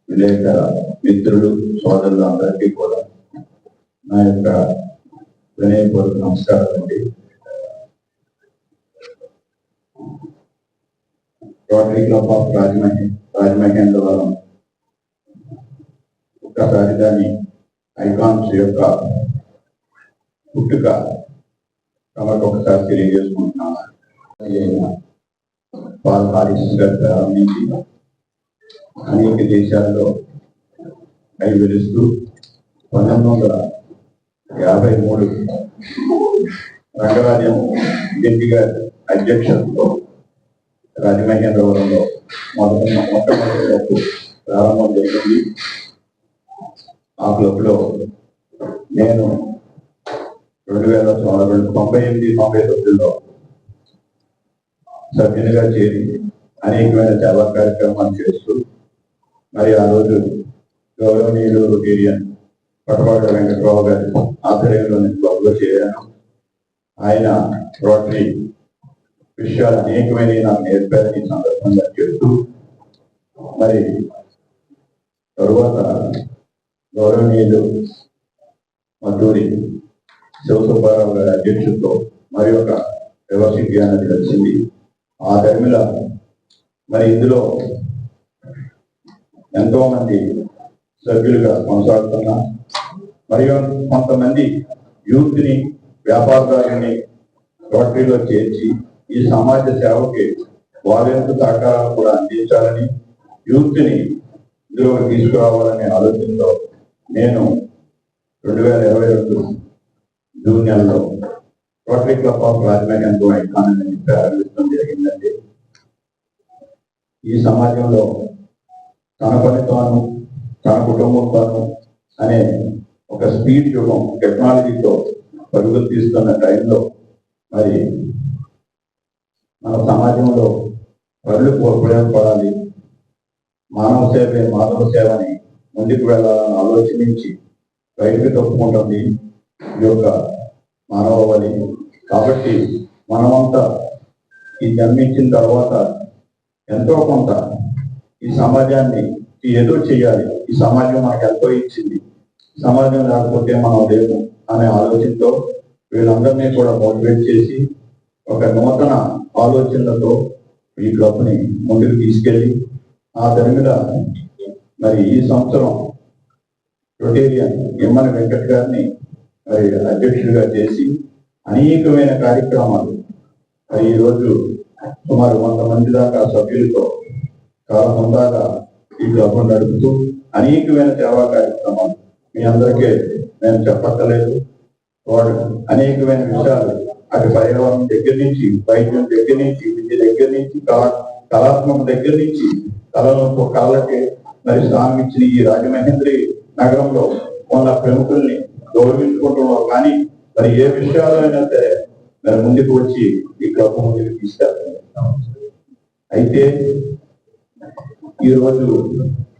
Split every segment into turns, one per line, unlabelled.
విలేకర మిత్రులు సోదరులు అందరికీ కూడా నా యొక్క వినయపూర్వక నమస్కారం అండి. రోటరీ క్లబ్ ఆఫ్ రాజమహేంద్రవరం ఒక్కసారి దాని ఐకాన్స్ యొక్క పుట్టుక తమకు ఒకసారి తెలియజేసుకుంటున్నాను. పాల్ హారిస్ గారు ప్రారంభించి అనేక దేశాల్లో కైవరిస్తూ 1953 రంగరాజ్యం రెడ్డి గారి అధ్యక్షతతో రాజమహేంద్రవరంలో మొట్టమొదటి ప్రారంభం జరిగింది. ఆ క్లబ్లో నేను 1998-99లో సభ్యునిగా చేరి అనేకమైన సేవా కార్యక్రమాలు చేస్తూ మరి ఆ రోజు గౌరవనీయులు రొటేరియన్ పటవాడ వెంకటరావు గారి ఆధ్వర్యంలోని క్లబ్లో చేరాను. ఆయన రోటరీ విషయాలు అనేకమైన నాకు నేర్పారని సందర్భంగా చెప్తూ మరి తరువాత గౌరవనీయులు మధూరి శివసుబ్బారావు గారి అధ్యక్షులతో మరి ఒక ఫెలోషిప్ అనేది కలిసింది. ఆ టైంలో మరి ఇందులో ఎంతో మంది సభ్యులుగా కొనసాగుతున్నా మరియు కొంతమంది యూత్ని వ్యాపారదారుని రోటరీలో చేర్చి ఈ సమాజ సేవకి వారెంత సహకారాలు కూడా అందించాలని యూత్ని ఇందులో తీసుకురావాలనే ఆలోచనలో నేను 2022 జూన్ నెలలో రోటరీ క్లబ్ ఆఫ్ రాజమహేంద్రవరం ఐకాన్ని ప్రారంభించడం జరిగిందండి. ఈ సమాజంలో తన పనితోను తన కుటుంబంతోను అనే ఒక స్పీడ్ యుగం టెక్నాలజీతో పరుగులు తీస్తున్న టైంలో మరి మన సమాజంలో పనులకు ఉపయోగపడాలి, మానవ సేవే మాధవ సేవని ముందుకు వెళ్ళాలని ఆలోచించి బయటకు తప్పుకుంటుంది ఈ యొక్క మానవవలి. కాబట్టి మనమంతా ఈ జన్మించిన తర్వాత ఎంతో కొంత ఈ సమాజాన్ని ఏదో చేయాలి, ఈ సమాజం మనకు ఎంతో ఇచ్చింది, సమాజం లేకపోతే మనం లేము అనే ఆలోచనతో వీళ్ళందరినీ కూడా మోటివేట్ చేసి ఒక నూతన ఆలోచనలతో ఈ క్లబ్ని ముందుకు తీసుకెళ్ళి ఆ తరమిద మరి ఈ సంవత్సరం రొటేరియన్ ఎమ్మని వెంకట్ గారిని మరి అధ్యక్షుడిగా చేసి అనేకమైన కార్యక్రమాలు మరి ఈరోజు సుమారు 100 మంది దాకా సభ్యులతో చాలా హుందాగా ఈ క్లబ్ నడుపుతూ అనేకమైన సేవా కార్యక్రమాలు మీ అందరికీ నేను చెప్పక్కర్లేదు. వాడు అనేకమైన విషయాలు అటు పర్యావరణం దగ్గర నుంచి, వైద్యం దగ్గర నుంచి, విద్య దగ్గర నుంచి, కళాత్మక దగ్గర నుంచి కళలకి మరి స్థానం ఇచ్చిన ఈ రాజమహేంద్రి నగరంలో ఉన్న ప్రముఖుల్ని గౌరవించుకుంటున్నాం. కానీ మరి ఏ విషయాలైనా సరే మరి ముందుకు వచ్చి ఈ క్లబ్ ముందుకు తీసుకెళ్తున్నాం. అయితే ఈరోజు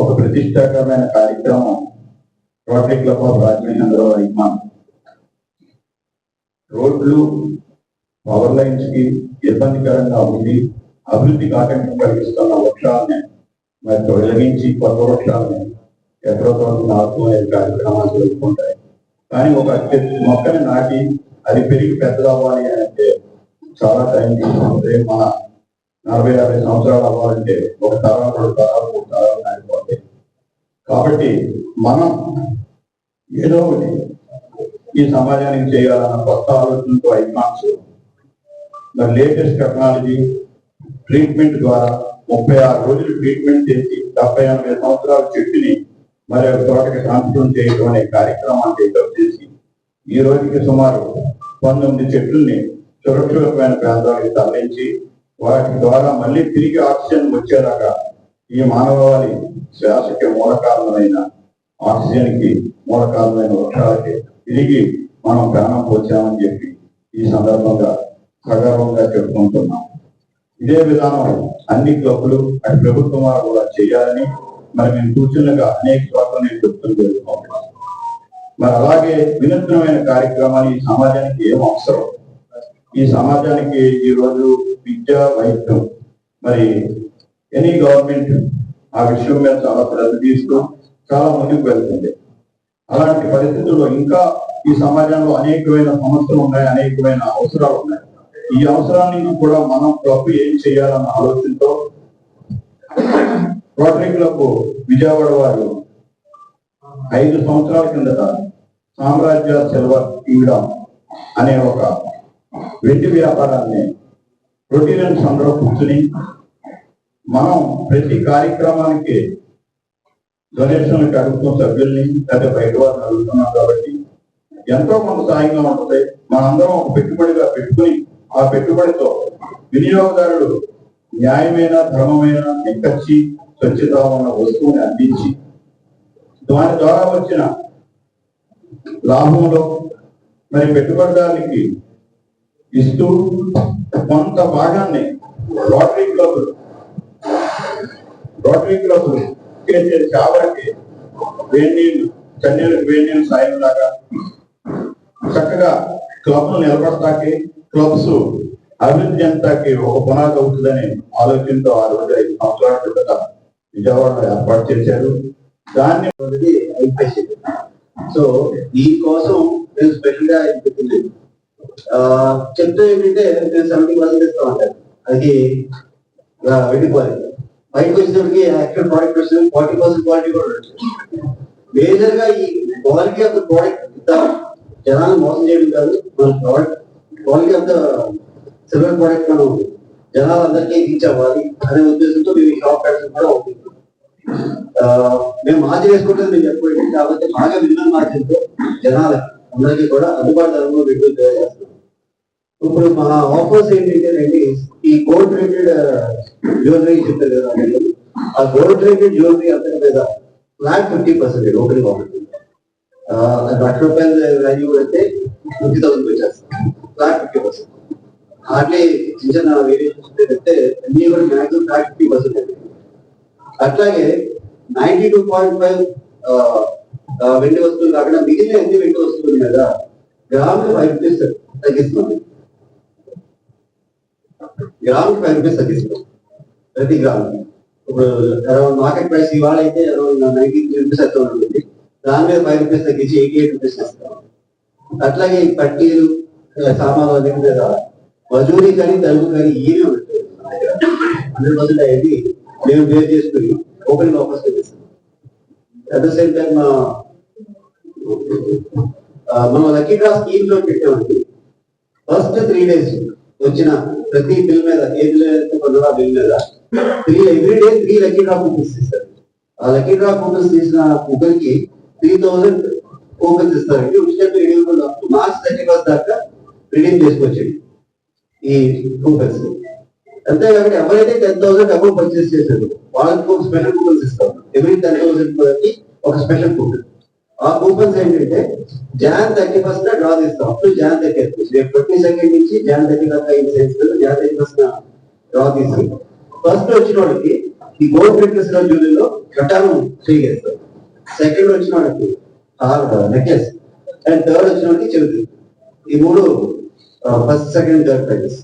ఒక ప్రతిష్టాకరమైన కార్యక్రమం rotary club of Rajamahendravaram icon రోడ్లు పవర్ లైన్స్ కి ఇబ్బందికరంగా ఉండి అభివృద్ధికి ఆటంకం కలిగిస్తున్న వృక్షాలని మరి తొలగించి కొత్త వృక్షాలని ఎక్కడో నాటుకునే కార్యక్రమాలు జరుగుతుంటాయి. కానీ ఒక మొక్కని నాటి అది పెరిగి పెద్దలు అవ్వాలి అంటే చాలా టైం తీసుకుంటే మన 40-50 సంవత్సరాలు అవ్వాలంటే ఒక తరం 2 తరాలు 3 తరాలు నాటిపోతాయి. కాబట్టి మనం ఏదో ఒకటి ఈ సమాజానికి చేయాలన్న కొత్త ఆలోచనతో ఐకాన్స్ మరి లేటెస్ట్ టెక్నాలజీ ట్రీట్మెంట్ ద్వారా 36 రోజులు ట్రీట్మెంట్ చేసి 70-80 సంవత్సరాల చెట్టుని మరి తోటకి ట్రాన్స్ఫర్ చేయడం అనే కార్యక్రమాన్ని డెవలప్ చేసి ఈ రోజుకి సుమారు 19 చెట్లని సురక్షితమైన ప్రాంతాలకు తరలించి వాటి ద్వారా మళ్ళీ తిరిగి ఆక్సిజన్ వచ్చేలాగా ఈ మానవాళి శ్వాసకి మూల కారణమైన ఆక్సిజన్ కి మూల కారణమైన వృక్షాలకి తిరిగి మనం ప్రాణం పోచామని చెప్పి ఈ సందర్భంగా సగర్వంగా చెప్పుకుంటున్నాం. ఇదే విధానం అన్ని క్లబ్లు అటు ప్రభుత్వం వారు కూడా చేయాలని మరి మేము సూచనలుగా అనేక చోట్ల నేను చెప్తూ జరుగుతున్నాం. మరి అలాగే వినూత్నమైన కార్యక్రమాలు ఈ సమాజానికి ఏం అవసరం, ఈ సమాజానికి ఈ రోజు విద్య వైద్యం మరి ఎనీ గవర్నమెంట్ ఆ విషయం మీద చాలా శ్రద్ధ తీస్తూ చాలా ముందుకు వెళ్తుంది. అలాంటి పరిస్థితుల్లో ఇంకా ఈ సమాజంలో అనేకమైన సమస్యలు ఉన్నాయి, అనేకమైన అవసరాలు ఉన్నాయి. ఈ అవసరాన్ని కూడా మనం క్లబ్ ఏం చేయాలన్న ఆలోచనతో రోటరీ క్లబ్ విజయవాడ వారు 5 సంవత్సరాల కిందట సామ్రాజ్య సిల్వర్ కింగ్డమ్ అనే ఒక వెండి వ్యాపారాన్ని రొటీరియన్స్ అందరూ కూర్చుని మనం ప్రతి కార్యక్రమానికి డొనేషన్లకు అడుగుతున్న సభ్యుల్ని లేదా బయట వారిని అడుగుతున్నాం కాబట్టి ఎంతో కొంత సాయంగా ఉంటుంది. మనందరం ఒక పెట్టుబడిగా పెట్టుకుని ఆ పెట్టుబడితో వినియోగదారుడు న్యాయమైన, ధర్మమైన, నిక్కచ్చి, స్వచ్ఛత ఉన్న వస్తువుని అందించి దాని ద్వారా వచ్చిన లాభంలో మరి పెట్టుబడిదారునికి ఇస్తూ కొంత భాగాన్ని రోటరీ క్లబ్ చేసే చావరికి వేణీళ్ళు, కన్యలకు వేణీళ్ళు సాయం లాగా చక్కగా క్లబ్ను నిలబడతాకి, క్లబ్స్ అభివృద్ధి చెందటానికి ఒక పునాది అవుతుందని ఆలోచనతో ఆ రోజు 5 సంవత్సరాల క్రితం విజయవాడలో ఏర్పాటు చేశారు. దాన్ని
సో దీనికోసం నేను స్పెషల్ గా చెప్తుంది చెప్తే ఏంటంటే నేను 70% ఇస్తా ఉంటాను. అది వెళ్ళిపోవాలి. బయటకు వచ్చేటప్పటికి యాక్చువల్ ప్రోడక్ట్ వస్తుంది 40% క్వాలిటీ కూడా ఉంటుంది. మేజర్ గా ఈ క్వాలిటీ ఆఫ్ ద ప్రోడక్ట్ జనాలను మోసం చేయడం కాదు, మన product quality of the silver product మనం జనాలందరికీ రీచ్ అవ్వాలి అనే ఉద్దేశంతో మేము షాప్ పెట్టడం కూడా అవుతుంది. మేము మార్జిన్ వేసుకుంటుంది మేము చెప్పండి, కాబట్టి బాగా మినిమం మార్జిన్ తో జనాలకి అందరికీ కూడా అందుబాటు ధరలో పెట్టుకుని తెలియజేస్తున్నాం. ఇప్పుడు మా ఆఫర్స్ ఏంటంటే ఈ గోల్డ్ రేటెడ్ జ్యువెలరీ చెప్పారు కదా, ఆ గోల్డ్ రేటెడ్ జ్యువెలరీ అంతటి మీద ఫ్లాట్ 50% ఓపెనింగ్ ఆఫర్. ₹1,00,000 వాల్యూ అయితే 50,000 వచ్చేస్తాం, ఫ్లాట్ 50%. అట్లే చిన్న చిన్న వేరియేషన్స్ అయితే అన్ని కూడా మ్యాక్సిమం ఫ్లాట్ 50%. అట్లాగే 92.5 వెండి వస్తువులు కాకుండా మిగిలిన అన్ని వెండి వస్తువులు కదా గ్రాములు 5 రూపీస్ తగ్గిస్తుంది. గ్రాముకి 5 రూపీస్ తగ్గిస్తుంది ప్రతి గ్రాము. ఇప్పుడు అరౌండ్ మార్కెట్ ప్రైస్ ఇవాళ అయితే అరౌండ్ 93 రూపీస్ అయితే ఉంటుంది. దాని మీద 5 రూపీస్ తగ్గించి 88 రూపీస్ ఇస్తాం. అట్లాగే పట్టీలు, సామాన్లు అన్ని మీద మజూరీ కానీ తలుపు కానీ ఏమీ ఉంటుంది 100% అయ్యేది మేము బేర్ చేసుకుని ఓపెన్ ఆఫర్స్ తెప్పిస్తాం. అట్ ద సేమ్ టైం మనం లక్కీ డ్రా స్కీమ్ లో పెట్టామండి. ఫస్ట్ 3 days వచ్చిన ప్రతి బిల్ మీద ఏ బిల్ కొన్నారో ఆ బిల్ మీద every day 3 lucky draw coupons ఇస్తారు. ఆ లక్కీ డ్రా కూపన్స్ తీసిన ముగ్గురికి 3000 కూపన్స్ ఇస్తారండి. ఉచితంగా రెన్యూవబుల్ మార్చ్ 31 దాకా రిడీమ్ చేసుకోవచ్చు ఈ కూపన్స్. అంతేకాకుండా ఎవరైతే 10,000 అబౌవ్ పర్చేస్ చేశారు వాళ్ళకి ఒక స్పెషల్ కూపన్స్ ఇస్తాం. ఎవ్రీ 10,000 ఒక స్పెషల్ కూపన్. ఆ కూపన్స్ ఏంటంటే Jan 31 డ్రా తీస్తాం. అప్పుడు Jan 30 రేపు 22 నుంచి Jan 30 దాకా Jan 31 డ్రా తీసి ఫస్ట్ వచ్చిన వాళ్ళకి ఈ గోల్డ్ నెక్లెస్ జ్యువెలరీలో కటాను ఫ్రీ చేస్తాం. సెకండ్ వచ్చిన వాళ్ళకి నెక్లెస్ అండ్ థర్డ్ వచ్చిన వాళ్ళకి చెవిటి. ఈ 3 ఫస్ట్, సెకండ్, థర్డ్ ప్రైజెస్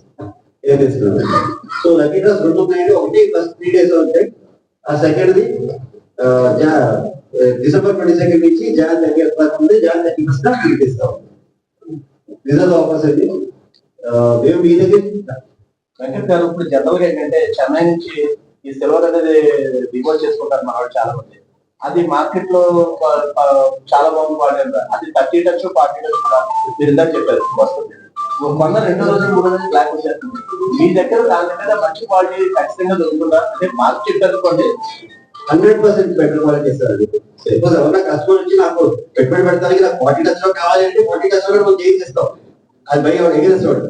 ఏం తీసుకున్నాం. సో లక్కీ డ్రాస్ 2 ఉన్నాయండి. ఒకటి ఫస్ట్ 3 days ఉంటాయి. ఆ సెకండ్ది December 22 నుంచి Jan 30 వరకు ఉంది. Jan 31 ఫ్రీ ఇస్తాం. రిజల్ట్ ఆఫర్స్ అండి. మేము మీ దగ్గర
వెంకట్ గారు ఇప్పుడు జనరల్గా ఏంటంటే చెన్నై నుంచి ఈ సిల్వర్ అనేది దిగుబడి చేసుకుంటారు మన వాళ్ళు చాలా మంది. అది మార్కెట్ లో చాలా బాగుంది వాడారు. అది 30 టచ్ 40 టచ్ కూడా మీరు ఇందాక చెప్పారు వస్తుంది. మొన్న 2 రోజులు 3 రోజులు బ్లాక్ వచ్చేస్తుంది. మీ దగ్గర దాని దగ్గర మంచి క్వాలిటీ ఖచ్చితంగా దొరుకుతుందా? అంటే మార్క్ చెప్పారనుకోండి
100% బెటర్ క్వాలిటీ ఇస్తారు. సపోజ్ ఎవరైనా కస్టమర్ వచ్చి నాకు పెట్టుబడి పెడతానికి నాకు 40 టచ్ లో కావాలంటే 40 టచ్ లో మనం చేంజ్ చేస్తాం. అది బై ఎగేస్తాడు.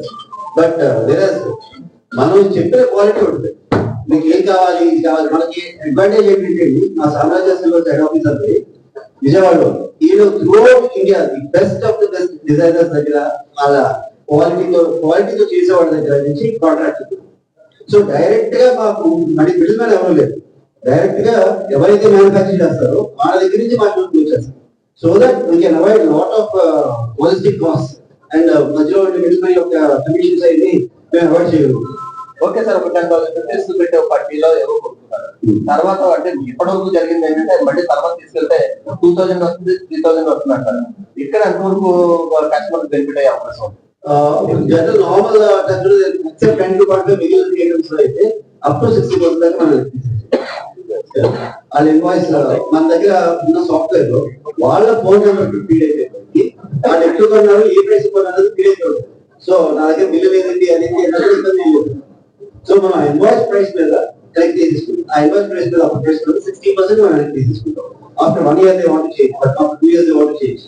బట్ మనం చెప్పిన క్వాలిటీ ఉంటుంది. మీకు ఏం కావాలి, ఇది కావాలి. మనకి అడ్వాంటేజ్ ఏంటంటే మా సామ్రాజ్య సిల్వర్ హెడ్ ఆఫీస్ అంటే విజయవాడలో ఈయన throughout India the best of the best designers దగ్గర వాళ్ళ క్వాలిటీతో చేసేవాళ్ళ దగ్గర నుంచి కాంట్రాక్ట్. సో డైరెక్ట్ గా మాకు మళ్ళీ బిల్ మీద ఎవరు లేదు. డైరెక్ట్ గా ఎవరైతే మ్యానుఫ్యాక్చర్ చేస్తారో వాళ్ళ దగ్గర నుంచి మాకు వచ్చేస్తారు. So that we can avoid lot of logistic cost and మధ్యలో మిడిల్ మ్యాన్ యొక్క కమిషన్స్ అయితే మేము అవాయిడ్ చేయగలుగుతాం.
ఓకే సార్, ఒక 10,000 రూపీస్ పెట్టి ఒక పట్టీలో ఎవరో కొనుక్కున్నారు. తర్వాత అంటే ఇప్పటివరకు జరిగింది ఏంటంటే మళ్ళీ తర్వాత తీసుకెళ్తే 2,000 వస్తుంది, 3,000 వస్తుంది అంటారు. ఇక్కడ అంతవరకు కస్టమర్ బెనిఫిట్ అయ్యే అవకాశం ఉంది.
జనరల్ నార్మల్ ఎక్సెప్ట్ 10 మిగిలిన ఐటమ్స్ అయితే అప్ టు 60% దాకా మనం వాళ్ళ ఇన్వాయిస్ మన దగ్గర ఉన్న సాఫ్ట్వేర్ లో వాళ్ళ ఫోన్ నెంబర్ ఫీడ్ అయిపోయింది. వాళ్ళు ఎక్కువ కొన్నారు, ఏ ప్రైస్ కొన్నారు ఫీడ్ అయిపోతుంది. సో నా దగ్గర బిల్లు లేదండి అనేది. సో మనం ఇన్వాయిస్ ప్రైస్ మీద కలెక్ట్ చేసేసుకుంటాం. ఆ ఇన్వాయిస్ ప్రైస్ మీద అప్పుడు ప్రైస్ 60% మనం కలెక్ట్ చేసేసుకుంటాం. After 1 year they want to change, but after 2 years they want to change.